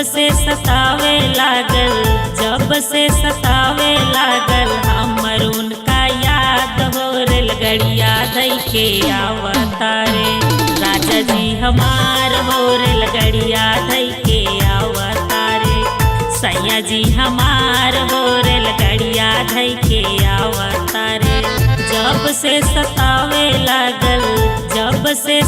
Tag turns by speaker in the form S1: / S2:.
S1: से सतावे लागल, जब से सतावे लागल, हमर उनका याद हो रेलगड़िया धई के आवतारे। राजा जी हमार हो रेलगड़िया धई के आवतारे। सैया जी हमार हो रेलगड़िया धई के आवतारे। जब से सतावे लागल, जब से